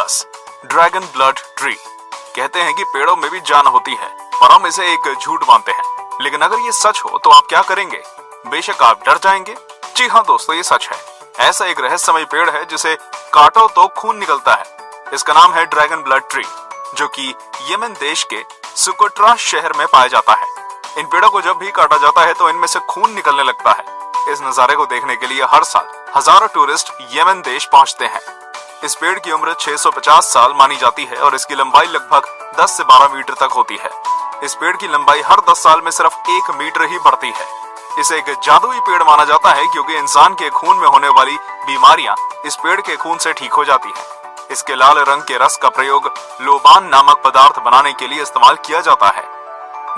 10 dragon blood tree. कहते हैं कि पेड़ों में भी जान होती है, पर हम इसे एक झूठ मानते हैं। लेकिन अगर ये सच हो तो आप क्या करेंगे? बेशक आप डर जाएंगे। जी हाँ दोस्तों, ये सच है। ऐसा एक रहस्यमय पेड़ है जिसे काटो तो खून निकलता है। इसका नाम है ड्रैगन ब्लड ट्री, जो कि यमन देश के सुकोट्रा शहर में पाया जाता है। इन पेड़ों को जब भी काटा जाता है तो इनमें से खून निकलने लगता है। इस नजारे को देखने के लिए हर साल हजारों टूरिस्ट यमन देश पहुंचते हैं। इस पेड़ की उम्र 650 साल मानी जाती है और इसकी लंबाई लगभग 10 से 12 मीटर तक होती है। इस पेड़ की लंबाई हर 10 साल में सिर्फ 1 मीटर ही बढ़ती है। इसे एक जादुई पेड़ माना जाता है क्योंकि इंसान के खून में होने वाली बीमारियां इस पेड़ के खून से ठीक हो जाती हैं। इसके लाल रंग के रस का प्रयोग लोबान नामक पदार्थ बनाने के लिए इस्तेमाल किया जाता है।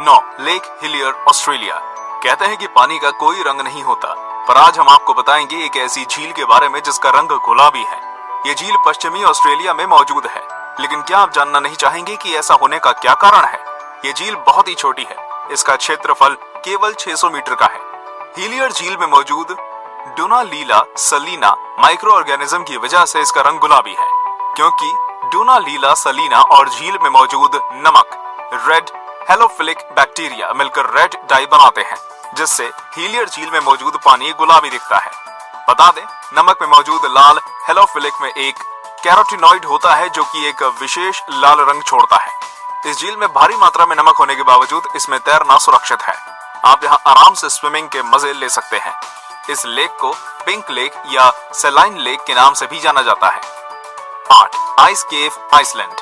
9 लेक हिलियर, ऑस्ट्रेलिया। कहते हैं कि पानी का कोई रंग नहीं होता, पर आज हम आपको बताएंगे एक ऐसी झील के बारे में जिसका रंग गुलाबी है। ये झील पश्चिमी ऑस्ट्रेलिया में मौजूद है, लेकिन क्या आप जानना नहीं चाहेंगे कि ऐसा होने का क्या कारण है? ये झील बहुत ही छोटी है। इसका क्षेत्रफल केवल 600 मीटर का है। हिलियर झील में मौजूद डोनालीला सलीना माइक्रो ऑर्गेनिज्म की वजह से इसका रंग गुलाबी है, क्योंकि डोनालीला सलीना और झील में मौजूद नमक रेड हेलोफिलिक बैक्टीरिया मिलकर रेड डाई बनाते हैं, जिससे हिलियर झील में मौजूद पानी गुलाबी दिखता है। बता दें, नमक में मौजूद लाल हेलोफिलिक में एक कैरोटीनॉइड होता है जो कि एक विशेष लाल रंग छोड़ता है। इस झील में भारी मात्रा में नमक होने के बावजूद इसमें तैरना सुरक्षित है। आप यहाँ आराम से स्विमिंग के मजे ले सकते हैं। इस लेक को पिंक लेक या सेलाइन लेक के नाम से भी जाना जाता है। 8 आइस केव, आइसलैंड।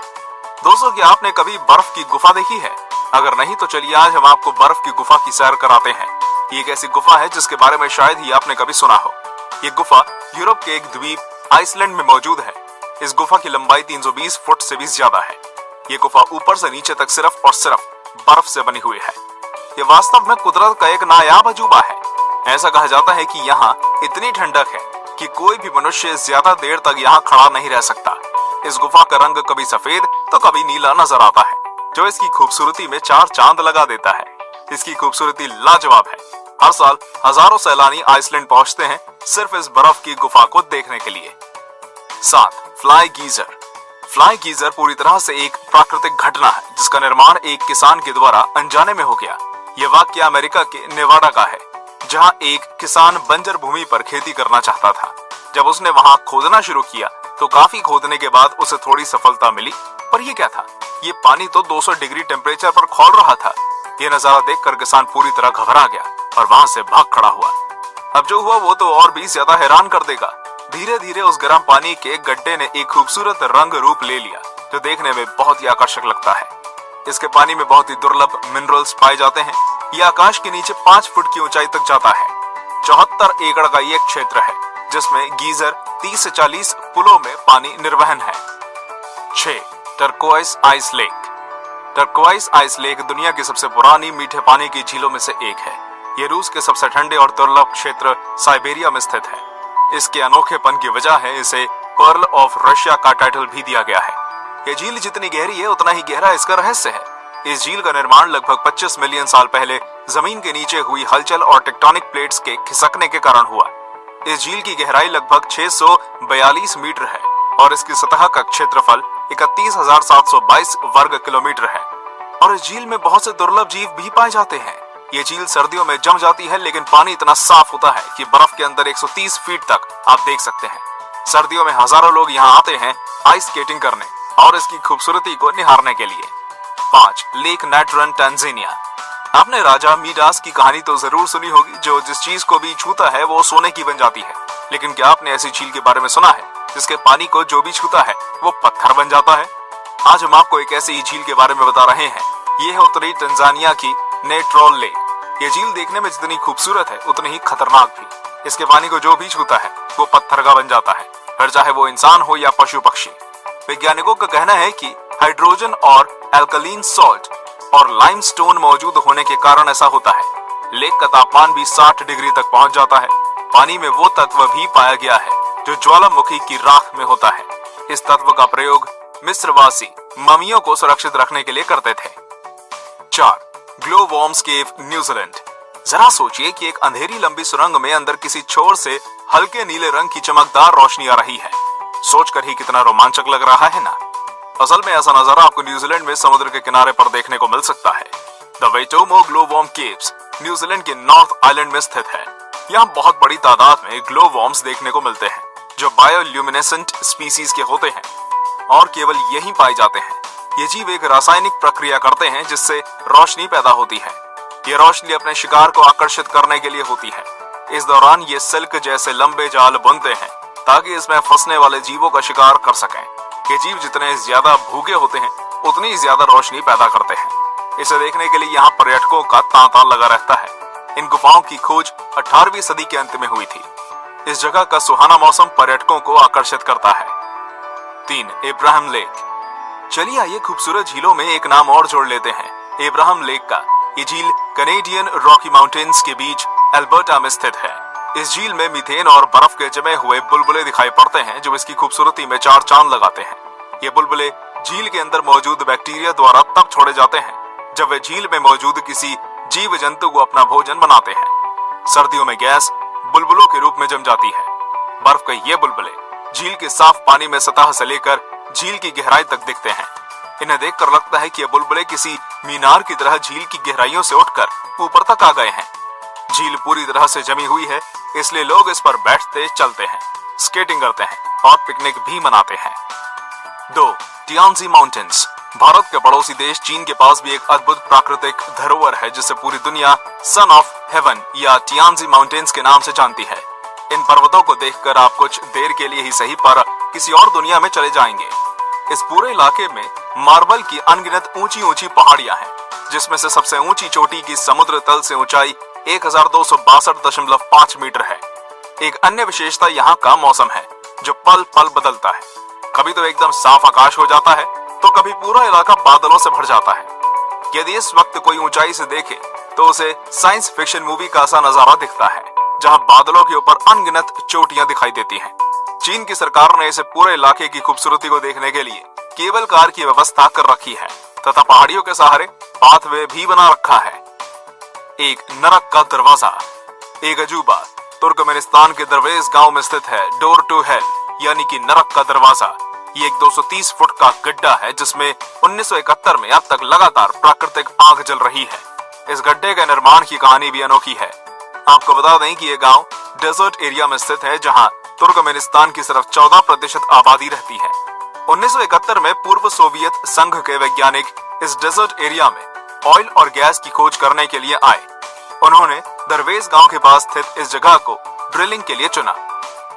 दोस्तों, क्या आपने कभी बर्फ की गुफा देखी है? अगर नहीं तो चलिए आज हम आपको बर्फ की गुफा की सैर कराते हैं। ये एक ऐसी गुफा है जिसके बारे में शायद ही आपने कभी सुना हो। ये गुफा यूरोप के एक द्वीप आइसलैंड में मौजूद है। इस गुफा की लंबाई 320 फुट से भी ज्यादा है। ये गुफा ऊपर से नीचे तक सिर्फ और सिर्फ बर्फ से बनी हुई है। ये वास्तव में कुदरत का एक नायाब अजूबा है। ऐसा कहा जाता है कि यहाँ इतनी ठंडक है कि कोई भी मनुष्य ज्यादा देर तक यहाँ खड़ा नहीं रह सकता। इस गुफा का रंग कभी सफेद तो कभी नीला नजर आता है, जो इसकी खूबसूरती में 4 चांद लगा देता है। इसकी खूबसूरती लाजवाब है। हर साल हजारों सैलानी आइसलैंड पहुंचते हैं सिर्फ इस बर्फ की गुफा को देखने के लिए। 7 फ्लाई गीजर। फ्लाई गीजर पूरी तरह से एक प्राकृतिक घटना है जिसका निर्माण एक किसान के द्वारा अनजाने में हो गया। यह वाकया अमेरिका के नेवाडा का है, जहां एक किसान बंजर भूमि पर खेती करना चाहता था। जब उसने वहां खोदना शुरू किया तो काफी खोदने के बाद उसे थोड़ी सफलता मिली, पर यह क्या था? ये पानी तो 200 डिग्री टेम्परेचर पर खौल रहा था। ये नजारा देखकर किसान पूरी तरह घबरा गया और वहां से भाग खड़ा हुआ। अब जो हुआ वो तो और भी ज्यादा हैरान कर देगा। धीरे धीरे उस गर्म पानी के गड्ढे ने एक खूबसूरत रंग रूप ले लिया, जो देखने में बहुत ही आकर्षक लगता है। इसके पानी में बहुत ही दुर्लभ मिनरल्स पाए जाते हैं। ये आकाश के नीचे 5 फुट की ऊंचाई तक जाता है। 74 एकड़ का ये क्षेत्र है जिसमें गीजर 30 से 40 पुलों में पानी निर्वहन है। 6 turquoise ice lake. Turquoise ice lake दुनिया की सबसे पुरानी मीठे पानी की झीलों में से एक है। ये रूस के सबसे ठंडे और दुर्लभ क्षेत्र साइबेरिया में स्थित है। इसके अनोखेपन की वजह है इसे पर्ल ऑफ रशिया का टाइटल भी दिया गया है। ये झील जितनी गहरी है उतना ही गहरा इसका रहस्य है। इस झील का निर्माण लगभग 25 मिलियन साल पहले जमीन के नीचे हुई हलचल और टेक्टोनिक प्लेट्स के खिसकने के कारण हुआ। इस झील की गहराई लगभग 642 मीटर है और इसकी सतह का क्षेत्रफल 31,722 वर्ग किलोमीटर है। और इस झील में बहुत से दुर्लभ जीव भी पाए जाते हैं। ये झील सर्दियों में जम जाती है, लेकिन पानी इतना साफ होता है कि बर्फ के अंदर 130 फीट तक आप देख सकते हैं। सर्दियों में हजारों लोग यहाँ आते हैं आइस स्केटिंग करने और इसकी खूबसूरती को निहारने के लिए। 5 लेक नाइट्रन, टांजानिया। आपने राजा मीडास की कहानी तो जरूर सुनी होगी, जो जिस चीज को भी छूता है वो सोने की बन जाती है। लेकिन क्या आपने ऐसी झील के बारे में सुना है जिसके पानी को जो भी छूता है वो पत्थर बन जाता है? आज हम आपको एक ऐसी ही झील के बारे में बता रहे हैं। ये है उत्तरी तंजानिया की नेट्रोल लेक। ये झील देखने में जितनी खूबसूरत है उतनी ही खतरनाक भी। इसके पानी को जो भी छूता है वो पत्थर का बन जाता है, फिर चाहे वो इंसान हो या पशु पक्षी। वैज्ञानिकों का कहना है कि हाइड्रोजन और एल्कलीन सॉल्ट और लाइमस्टोन मौजूद होने के कारण ऐसा होता है। लेक का तापमान भी 60 डिग्री तक पहुंच जाता है। पानी में वो तत्व भी पाया गया है जो ज्वालामुखी की राख में होता है। इस तत्व का प्रयोग मिस्रवासी ममियों को सुरक्षित रखने के लिए करते थे। 4 ग्लो वॉर्म्स केव, न्यूजीलैंड। जरा सोचिए कि एक अंधेरी लंबी सुरंग में अंदर किसी छोर से हल्के नीले रंग की चमकदार रोशनी आ रही है। सोचकर ही कितना रोमांचक लग रहा है ना। असल में ऐसा नजारा आपको न्यूजीलैंड में समुद्र के किनारे पर देखने को मिल सकता है। द वेटोमो ग्लोवॉर्म केव्स न्यूजीलैंड के नॉर्थ आइलैंड में स्थित है। यहाँ बहुत बड़ी तादाद में ग्लोवॉर्म्स देखने को मिलते हैं जो बायोल्यूमिनेसेंट स्पीसीज के होते हैं और केवल यहीं पाए जाते हैं। ये जीव एक रासायनिक प्रक्रिया करते हैं जिससे रोशनी पैदा होती है। ये रोशनी अपने शिकार को आकर्षित करने के लिए होती है। इस दौरान ये सिल्क जैसे लंबे जाल बुनते हैं ताकि इसमें फंसने वाले जीवों का शिकार कर सकें। ये जीव जितने ज्यादा भूखे होते हैं उतनी ज्यादा रोशनी पैदा करते हैं। इसे देखने के लिए यहाँ पर्यटकों का तांता लगा रहता है। इन गुफाओं की खोज 18वीं सदी के अंत में हुई थी। इस जगह का सुहाना मौसम पर्यटकों को आकर्षित करता है। 3. Abraham lake. चलिए आइए खूबसूरत झीलों में एक नाम और जोड़ लेते हैं, एब्राहम लेक का। ये झील कैनेडियन रॉकी माउंटेन्स के बीच अल्बर्टा में स्थित है। इस झील में मीथेन और बर्फ के जमे हुए बुलबुले दिखाई पड़ते हैं जो इसकी खूबसूरती में चार चांद लगाते हैं। ये बुलबुले झील के अंदर मौजूद बैक्टीरिया द्वारा तब छोड़े जाते हैं जब वे झील में मौजूद किसी जीव जंतु को अपना भोजन बनाते हैं। सर्दियों में गैस बुलबुलों के रूप में जम जाती है। बर्फ के ये बुलबुले झील के साफ पानी में सतह से लेकर झील की गहराई तक दिखते हैं। इन्हें देखकर लगता है कि ये बुलबुले किसी मीनार की तरह झील की गहराइयों से उठकर ऊपर तक आ गए हैं। झील पूरी तरह से जमी हुई है, इसलिए लोग इस पर बैठते, चलते हैं, स्केटिंग करते हैं और पिकनिक भी मनाते हैं। 2. टियांजी माउंटेन्स। भारत के पड़ोसी देश चीन के पास भी एक अद्भुत प्राकृतिक धरोहर है जिसे पूरी दुनिया सन ऑफ हेवन या टियांजी माउंटेन्स के नाम से जानती है। इन पर्वतों को देखकर आप कुछ देर के लिए ही सही पर किसी और दुनिया में चले जाएंगे। इस पूरे इलाके में मार्बल की अनगिनत ऊंची ऊंची पहाड़ियां हैं, जिसमें से सबसे ऊंची चोटी की समुद्र तल से ऊंचाई 1262.5 मीटर है। एक अन्य विशेषता यहाँ का मौसम है जो पल पल बदलता है। कभी तो एकदम साफ आकाश हो जाता है तो कभी पूरा इलाका बादलों से भर जाता है। यदि इस वक्त कोई ऊंचाई से देखे तो उसे साइंस फिक्शन मूवी का सा नजारा दिखता है जहां बादलों के ऊपर अनगिनत चोटियां दिखाई देती हैं। चीन की सरकार ने इसे पूरे इलाके की खूबसूरती को देखने के लिए केबल कार की व्यवस्था कर रखी है तथा पहाड़ियों के सहारे पाथवे भी बना रखा है। एक नरक का दरवाजा। एक अजूबा तुर्कमेनिस्तान के दरवेज गांव में स्थित है डोर टू हेल यानी कि नरक का दरवाजा। ये एक 230 फुट का गड्ढा है जिसमें 1971 में अब तक लगातार प्राकृतिक आग जल रही है। इस गड्ढे के निर्माण की कहानी भी अनोखी है। आपको बता दें कि यह गांव डेजर्ट एरिया में स्थित है जहां तुर्कमेनिस्तान की सिर्फ 14% आबादी रहती है। 1971 में पूर्व सोवियत संघ के वैज्ञानिक इस डेजर्ट एरिया में ऑयल और गैस की खोज करने के लिए आए। उन्होंने दरवेज गांव के पास स्थित इस जगह को ड्रिलिंग के लिए चुना।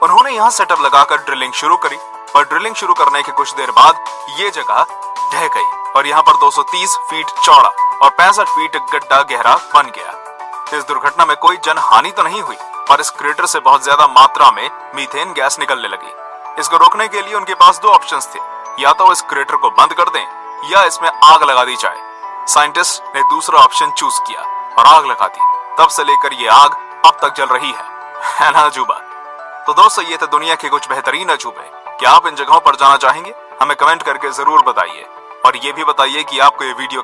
उन्होंने यहाँ सेटअप लगाकर ड्रिलिंग शुरू करी और ड्रिलिंग शुरू करने के कुछ देर बाद ये जगह ढह गई और यहाँ पर 230 फीट चौड़ा और 65 फीट गड्ढा गहरा बन गया। इस दुर्घटना में कोई जनहानि तो नहीं हुई पर इस क्रेटर से बहुत ज्यादा मात्रा में मीथेन गैस निकलने लगी। इसको रोकने के लिए उनके पास दो ऑप्शंस थे, या तो इस क्रेटर को बंद कर दें या इसमें आग लगा दी जाए। साइंटिस्ट ने दूसरा ऑप्शन चूज किया और आग लगा दी। तब से लेकर ये आग अब तक जल रही है ना अजूबा। तो दोस्तों ये थे दुनिया के कुछ बेहतरीन अजूबे। क्या आप इन जगहों पर जाना चाहेंगे? हमें कमेंट करके जरूर बताइए और ये भी बताइए कि आपको ये वीडियो